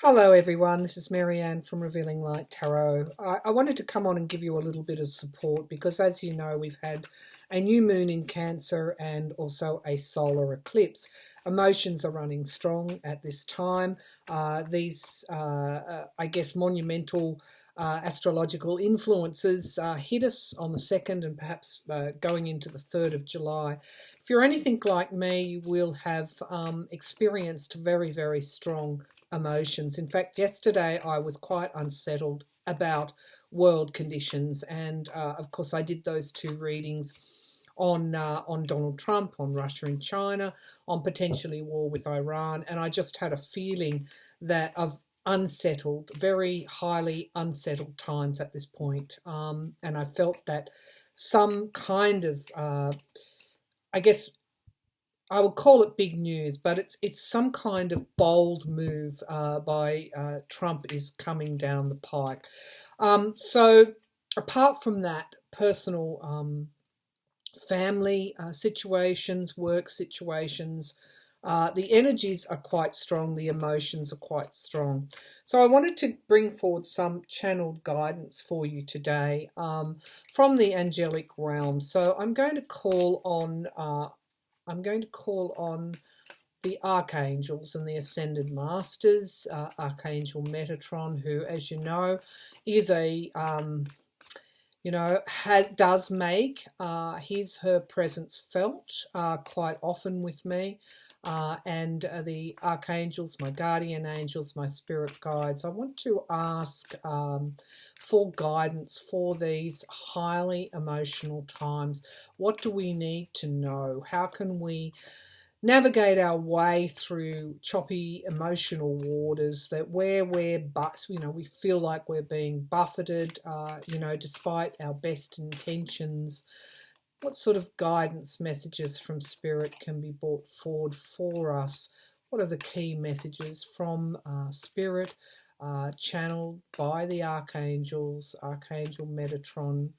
Hello, everyone. This is Marianne from Revealing Light Tarot. I wanted to come on and give you a little bit of support because, as you know, we've had a new moon in Cancer and also a solar eclipse. Emotions are running strong at this time. I guess, monumental astrological influences hit us on the 2nd and perhaps going into the 3rd of July. If you're anything like me, you will have experienced very, very strong emotions. In fact, yesterday I was quite unsettled about world conditions, and of course I did those two readings on Donald Trump, on Russia and China, on potentially war with Iran, and I just had a feeling that of unsettled, very highly unsettled times at this point, and I felt that some kind of, I guess, I would call it big news, but it's some kind of bold move by Trump is coming down the pike. So apart from that, personal family situations, work situations, the energies are quite strong, the emotions are quite strong. So I wanted to bring forward some channeled guidance for you today from the angelic realm. So I'm going to call on the archangels and the ascended masters, Archangel Metatron, who, as you know, is does make her presence felt quite often with me. And the archangels, my guardian angels, my spirit guides, I want to ask for guidance for these highly emotional times. What do we need to know? How can we navigate our way through choppy emotional waters that where we feel like we're being buffeted, despite our best intentions? What sort of guidance messages from Spirit can be brought forward for us? What are the key messages from Spirit, channeled by the archangels, Archangel Metatron?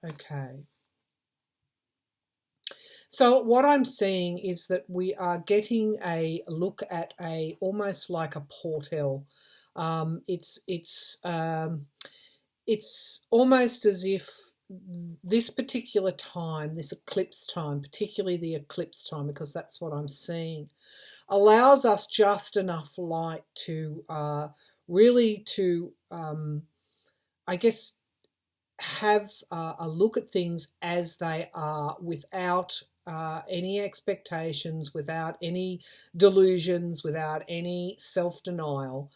Okay. So what I'm seeing is that we are getting a look at almost like a portal. It's almost as if this particular time, this eclipse time, particularly the eclipse time, because that's what I'm seeing, allows us just enough light to really to I guess have a look at things as they are without any expectations, without any delusions, without any self denial.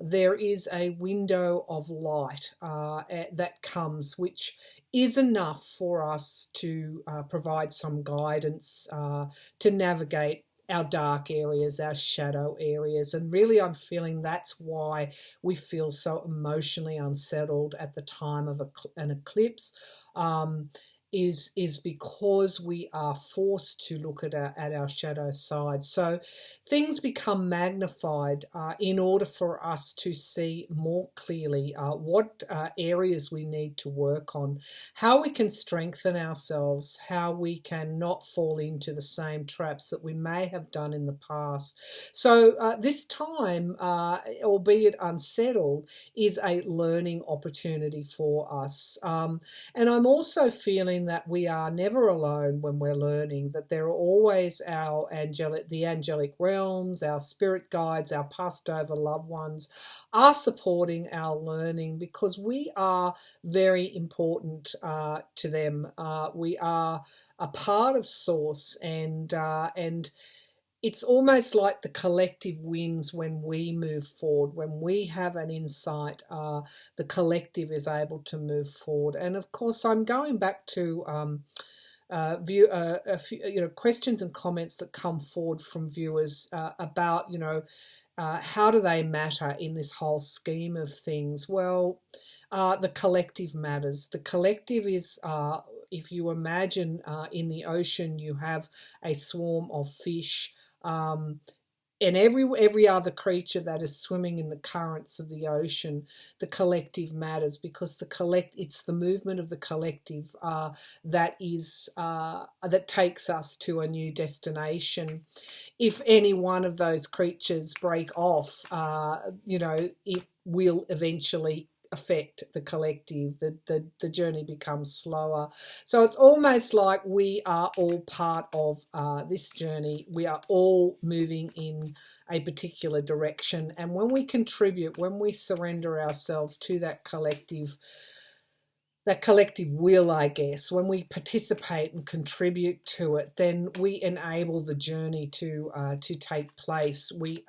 There is a window of light that comes, which is enough for us to provide some guidance to navigate our dark areas, our shadow areas. And really, I'm feeling that's why we feel so emotionally unsettled at the time of an eclipse. Is because we are forced to look at our shadow side. So things become magnified in order for us to see more clearly what areas we need to work on, how we can strengthen ourselves, how we can not fall into the same traps that we may have done in the past. So this time, albeit unsettled, is a learning opportunity for us. And I'm also feeling that we are never alone when we're learning, that there are always the angelic realms, our spirit guides, our passed over loved ones are supporting our learning because we are very important to them. We are a part of Source, and it's almost like the collective wins when we move forward. When we have an insight, the collective is able to move forward. And of course, I'm going back to a few, questions and comments that come forward from viewers about, how do they matter in this whole scheme of things? Well, the collective matters. The collective is, if you imagine in the ocean, you have a swarm of fish. And every other creature that is swimming in the currents of the ocean, the collective matters because it's the movement of the collective that takes us to a new destination. if any one of those creatures break off, it will eventually affect the collective. The journey becomes slower. So it's almost like we are all part of this journey. We are all moving in a particular direction. And when we contribute, when we surrender ourselves to that collective will, I guess, when we participate and contribute to it, then we enable the journey to take place. We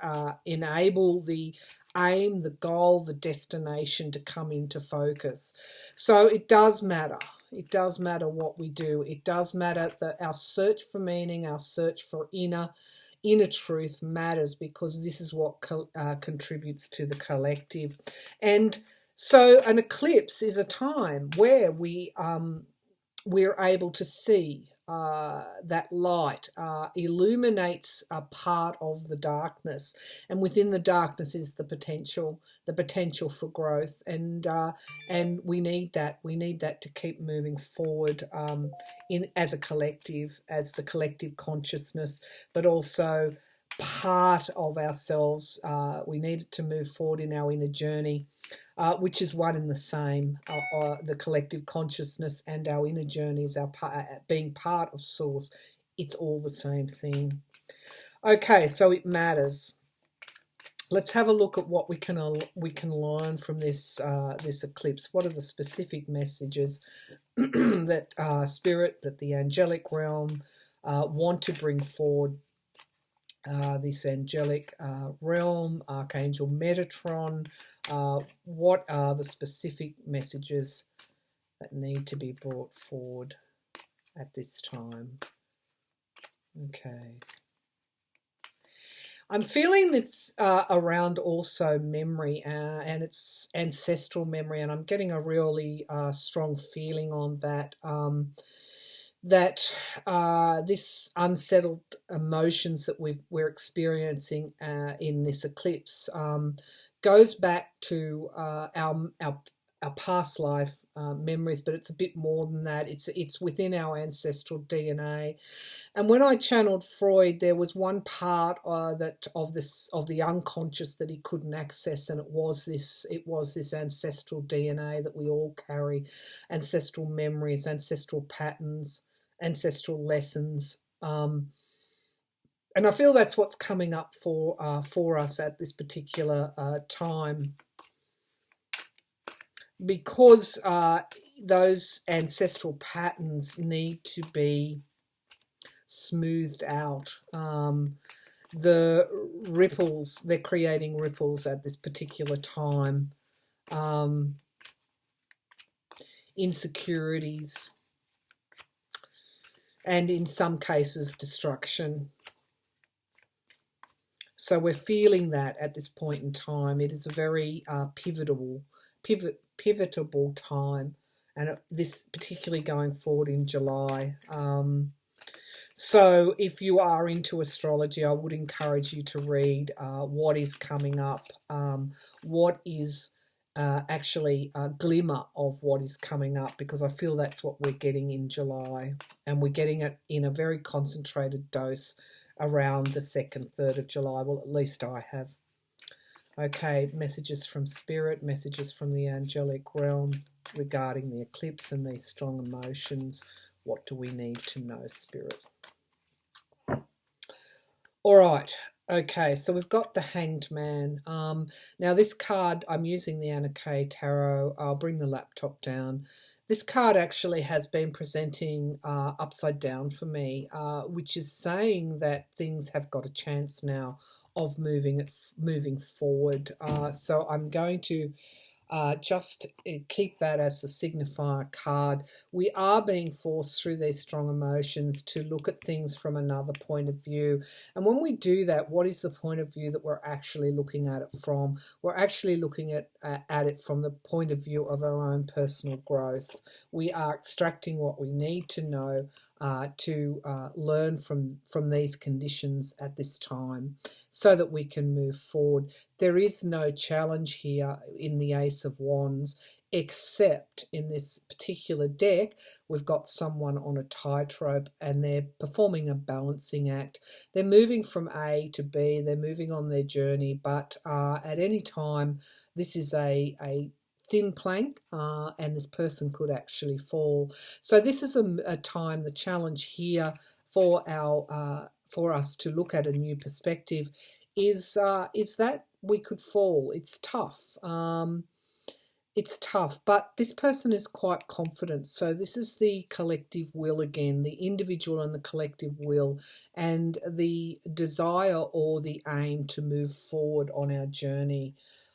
enable the aim, the goal, the destination to come into focus. So it does matter. It does matter what we do. It does matter that our search for meaning, our search for inner truth matters, because this is what contributes to the collective. And so an eclipse is a time where we're able to see that light illuminates a part of the darkness, and within the darkness is the potential for growth, and we need that. We need that to keep moving forward as a collective, as the collective consciousness, but also part of ourselves. We need to move forward in our inner journey, which is one and the same. The collective consciousness and our inner journeys, being part of Source, it's all the same thing. Okay, so it matters. Let's have a look at what we can learn from this eclipse. What are the specific messages that Spirit, that the angelic realm want to bring forward? This angelic realm, Archangel Metatron, what are the specific messages that need to be brought forward at this time? Okay. I'm feeling it's around also memory, and it's ancestral memory, and I'm getting a really strong feeling on that. That this unsettled emotions that we're experiencing in this eclipse goes back to our past life memories, but it's a bit more than that. It's within our ancestral DNA. And when I channeled Freud, there was one part of the unconscious that he couldn't access, and it was this ancestral DNA that we all carry, ancestral memories, ancestral patterns, ancestral lessons, and I feel that's what's coming up for us at this particular time, because those ancestral patterns need to be smoothed out. The ripples, they're creating ripples at this particular time. Insecurities, and in some cases destruction. So we're feeling that at this point in time. It is a very pivotal time, and this particularly going forward in July. So if you are into astrology, I would encourage you to read what is coming up, what is actually a glimmer of what is coming up, because I feel that's what we're getting in July, and we're getting it in a very concentrated dose around the 2nd, 3rd of July. Well, at least I have. Okay, messages from Spirit, messages from the angelic realm regarding the eclipse and these strong emotions. What do we need to know, Spirit? All right. Okay, so we've got the Hanged Man. Now this card, I'm using the Anna Kay Tarot. I'll bring the laptop down. This card actually has been presenting upside down for me, which is saying that things have got a chance now of moving forward. So I'm going to just keep that as the signifier card. We are being forced through these strong emotions to look at things from another point of view. And when we do that, what is the point of view that we're actually looking at it from? We're actually looking at it from the point of view of our own personal growth. We are extracting what we need to know to learn from these conditions at this time, so that we can move forward. There is no challenge here in the Ace of Wands. except in this particular deck, we've got someone on a tightrope and they're performing a balancing act. They're moving from A to B, they're moving on their journey, but at any time, this is a thin plank, and this person could actually fall. So this is a time, the challenge here for us to look at a new perspective is that we could fall. It's tough. It's tough, but this person is quite confident. So this is the collective will again, the individual and the collective will, and the desire or the aim to move forward on our journey.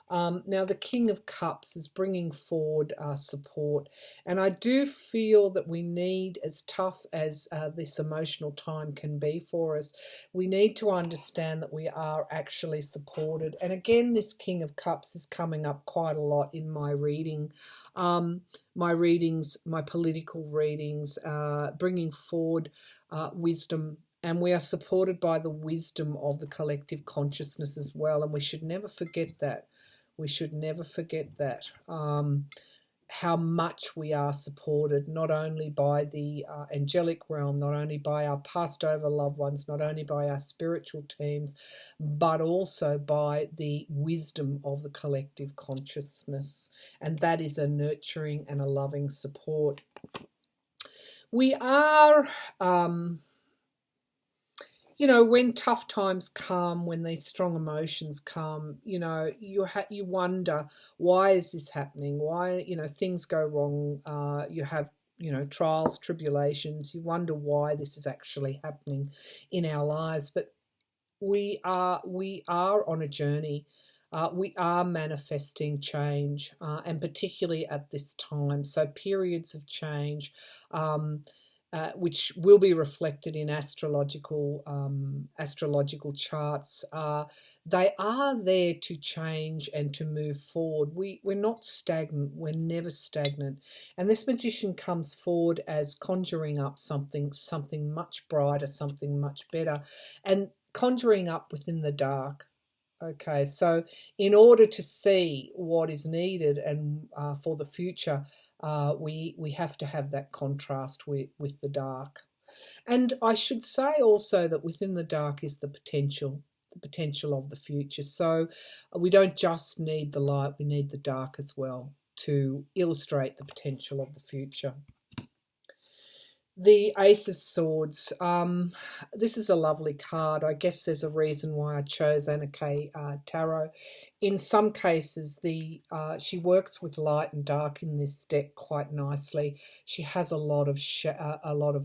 Now, the King of Cups is bringing forward support, and I do feel that we need, as tough as this emotional time can be for us, we need to understand that we are actually supported. And again, this King of Cups is coming up quite a lot in my reading, my political readings, bringing forward wisdom. And we are supported by the wisdom of the collective consciousness as well, and we should never forget that. We should never forget that, how much we are supported, not only by the angelic realm, not only by our passed over loved ones, not only by our spiritual teams, but also by the wisdom of the collective consciousness. And that is a nurturing and a loving support. We are... when tough times come, when these strong emotions come, you wonder, why is this happening? Why, things go wrong. You have, trials, tribulations. You wonder why this is actually happening in our lives. But we are on a journey. We are manifesting change, and particularly at this time. So periods of change, which will be reflected in astrological charts. They are there to change and to move forward. We're not stagnant. We're never stagnant. And this magician comes forward as conjuring up something much brighter, something much better, and conjuring up within the dark. Okay, so in order to see what is needed and for the future, we have to have that contrast with the dark. And I should say also that within the dark is the potential of the future. So we don't just need the light, we need the dark as well to illustrate the potential of the future. The Ace of Swords. This is a lovely card. I guess there's a reason why I chose Anna Kay Tarot. In some cases, she works with light and dark in this deck quite nicely. She has a lot of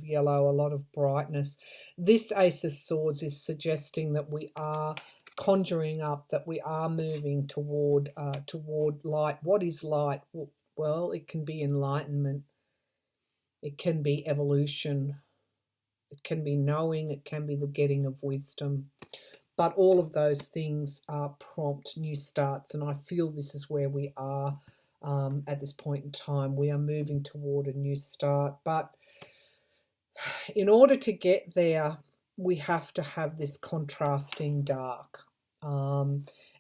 yellow, a lot of brightness. This Ace of Swords is suggesting that we are conjuring up, that we are moving toward light. What is light? Well, it can be enlightenment. It can be evolution, it can be knowing, it can be the getting of wisdom. But all of those things prompt new starts, and I feel this is where we are at this point in time. We are moving toward a new start, but in order to get there, we have to have this contrasting dark.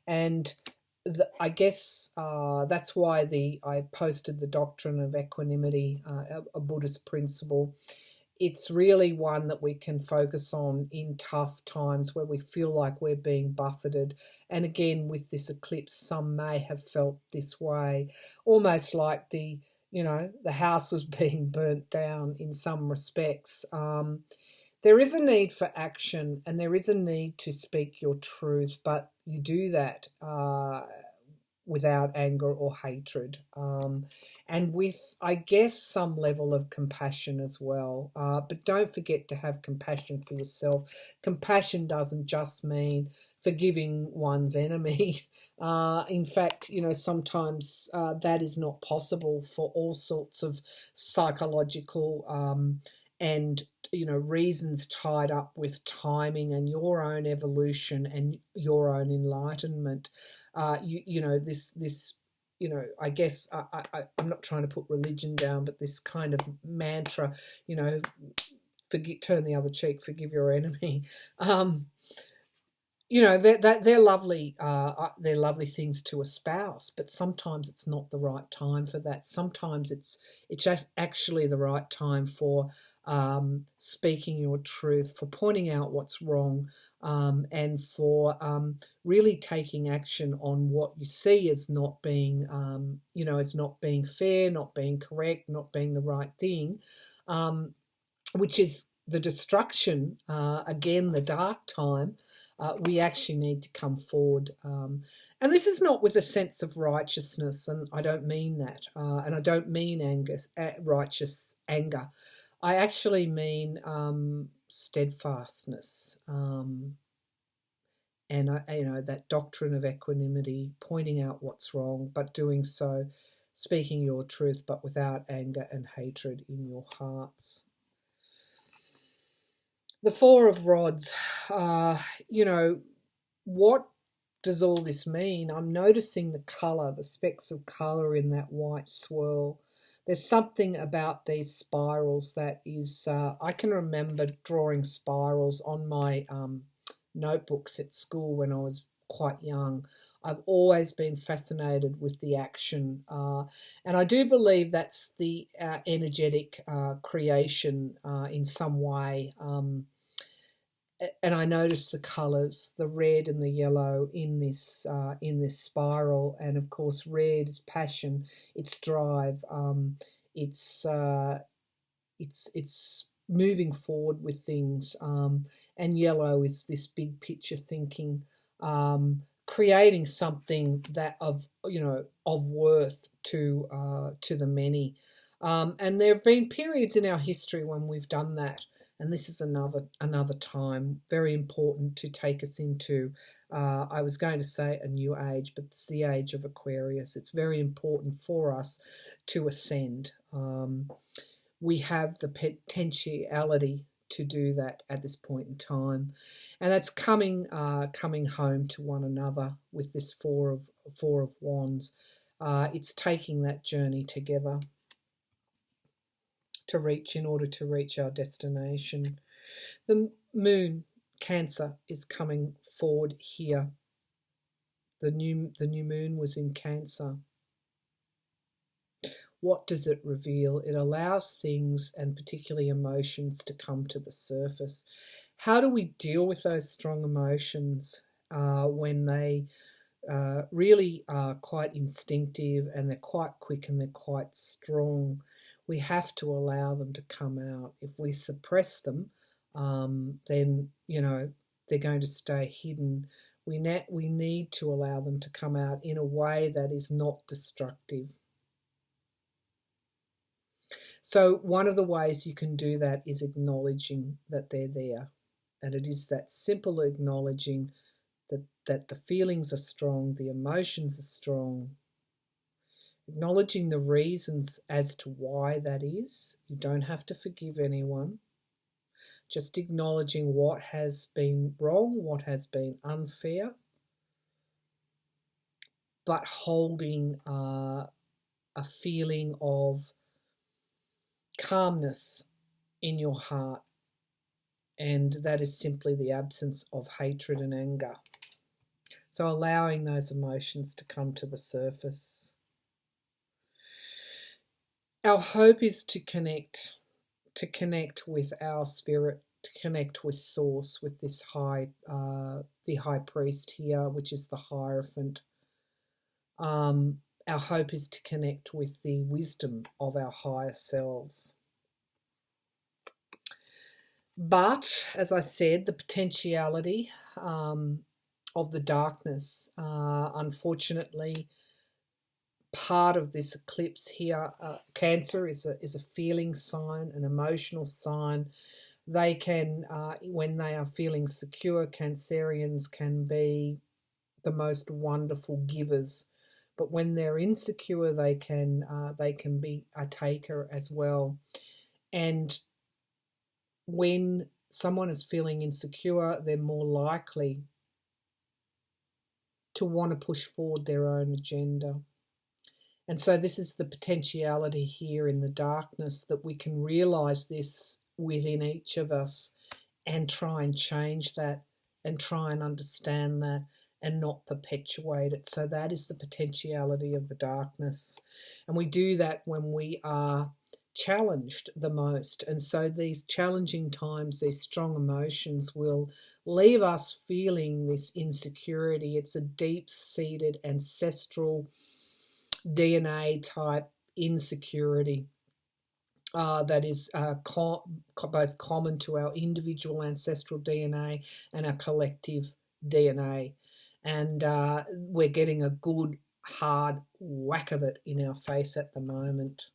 And I guess that's why I posted the doctrine of equanimity, a Buddhist principle. It's really one that we can focus on in tough times where we feel like we're being buffeted. And again, with this eclipse, some may have felt this way, almost like the house was being burnt down in some respects. There is a need for action and there is a need to speak your truth, but you do that without anger or hatred, and with, I guess, some level of compassion as well. But don't forget to have compassion for yourself. Compassion doesn't just mean forgiving one's enemy. In fact, sometimes that is not possible for all sorts of psychological and reasons tied up with timing and your own evolution and your own enlightenment. This I guess I'm not trying to put religion down, but this kind of mantra, turn the other cheek, forgive your enemy. they're lovely. They're lovely things to espouse, but sometimes it's not the right time for that. Sometimes it's just actually the right time for speaking your truth, for pointing out what's wrong, and for really taking action on what you see as not being, as not being fair, not being correct, not being the right thing, which is the destruction. Again, the dark time. We actually need to come forward. And this is not with a sense of righteousness, and I don't mean that. And I don't mean righteous anger. I actually mean steadfastness. And that doctrine of equanimity, pointing out what's wrong, but doing so, speaking your truth, but without anger and hatred in your hearts. The Four of Rods, what does all this mean? I'm noticing the colour, the specks of colour in that white swirl. There's something about these spirals that is, I can remember drawing spirals on my notebooks at school when I was quite young. I've always been fascinated with the action, and I do believe that's the energetic creation in some way. And I noticed the colours, the red and the yellow in this spiral, and of course, red is passion, it's drive, it's moving forward with things, and yellow is this big picture thinking, creating something that of worth to the many, and there have been periods in our history when we've done that. And this is another time, very important to take us into, I was going to say a new age, but it's the age of Aquarius. It's very important for us to ascend. We have the potentiality to do that at this point in time, and that's coming home to one another with this Four of Wands. It's taking that journey together in order to reach our destination. The moon, Cancer, is coming forward here. The new moon was in Cancer. What does it reveal? It allows things, and particularly emotions, to come to the surface. How do we deal with those strong emotions when they really are quite instinctive, and they're quite quick, and they're quite strong? We have to allow them to come out. If we suppress them, then they're going to stay hidden. We need to allow them to come out in a way that is not destructive. So one of the ways you can do that is acknowledging that they're there, and it is that simple acknowledging that the feelings are strong, the emotions are strong. Acknowledging the reasons as to why that is. You don't have to forgive anyone. Just acknowledging what has been wrong, what has been unfair, but holding a feeling of calmness in your heart. And that is simply the absence of hatred and anger. So allowing those emotions to come to the surface. Our hope is to connect with our spirit, to connect with Source, with this the High Priest here, which is the Hierophant. Our hope is to connect with the wisdom of our higher selves. But, as I said, the potentiality of the darkness, unfortunately, part of this eclipse here, Cancer is a feeling sign, an emotional sign. They can, when they are feeling secure, Cancerians can be the most wonderful givers. But when they're insecure, they can be a taker as well. And when someone is feeling insecure, they're more likely to want to push forward their own agenda. And so this is the potentiality here in the darkness, that we can realise this within each of us and try and change that and try and understand that and not perpetuate it. So that is the potentiality of the darkness. And we do that when we are challenged the most. And so these challenging times, these strong emotions will leave us feeling this insecurity. It's a deep-seated ancestral DNA type insecurity that is both common to our individual ancestral DNA and our collective DNA. And we're getting a good hard whack of it in our face at the moment,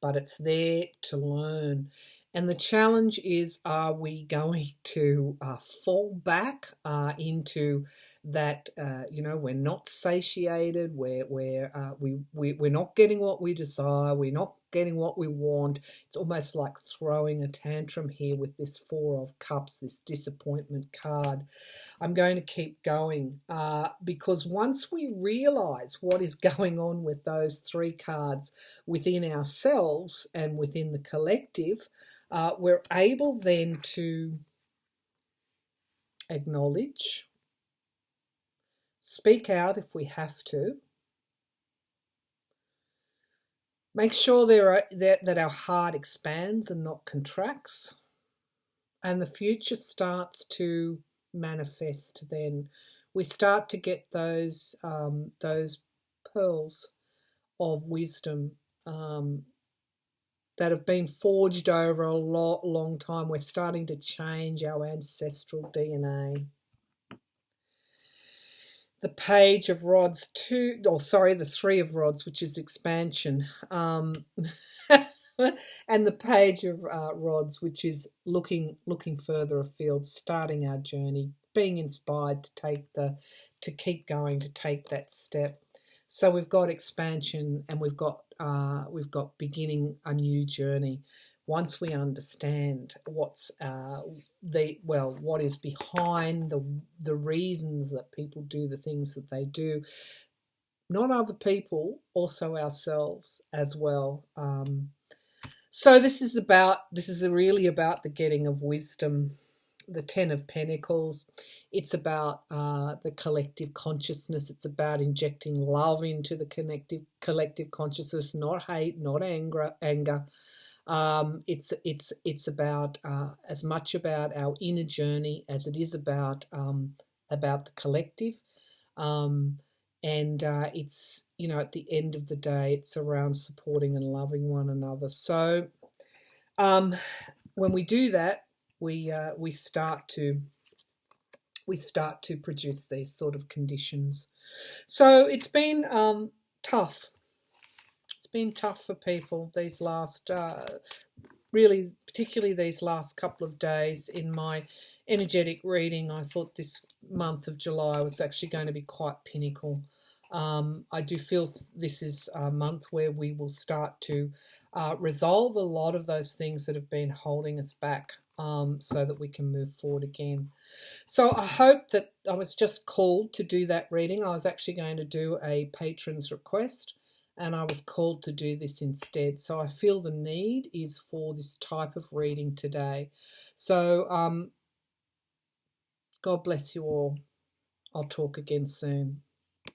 but it's there to learn. And the challenge is, are we going to fall back into that? We're not satiated. We're not getting what we desire. We're not getting what we want. It's almost like throwing a tantrum here with this Four of Cups, this disappointment card. I'm going to keep going because once we realize what is going on with those three cards within ourselves and within the collective, we're able then to acknowledge, speak out if we have to, make sure that our heart expands and not contracts, and the future starts to manifest. Then we start to get those pearls of wisdom that have been forged over a long time. We're starting to change our ancestral DNA. The Page of Rods the Three of Rods, which is expansion, and the Page of Rods, which is looking further afield, starting our journey, being inspired to keep going, to take that step. So we've got expansion, and we've got beginning a new journey. Once we understand what is behind the reasons that people do the things that they do, not other people, also ourselves as well. So this is really about the getting of wisdom. The Ten of Pentacles. It's about the collective consciousness. It's about injecting love into the collective consciousness, not hate, not anger. It's about as much about our inner journey as it is about the collective. It's at the end of the day, it's around supporting and loving one another. So when we do that, we start to produce these sort of conditions. So it's been tough. It's been tough for people these last, particularly these last couple of days. In my energetic reading, I thought this month of July was actually going to be quite pinnacle. I do feel this is a month where we will start to resolve a lot of those things that have been holding us back, so that we can move forward again. So I hope that I was just called to do that reading. I was actually going to do a patron's request, and I was called to do this instead. So I feel the need is for this type of reading today. So God bless you all. I'll talk again soon.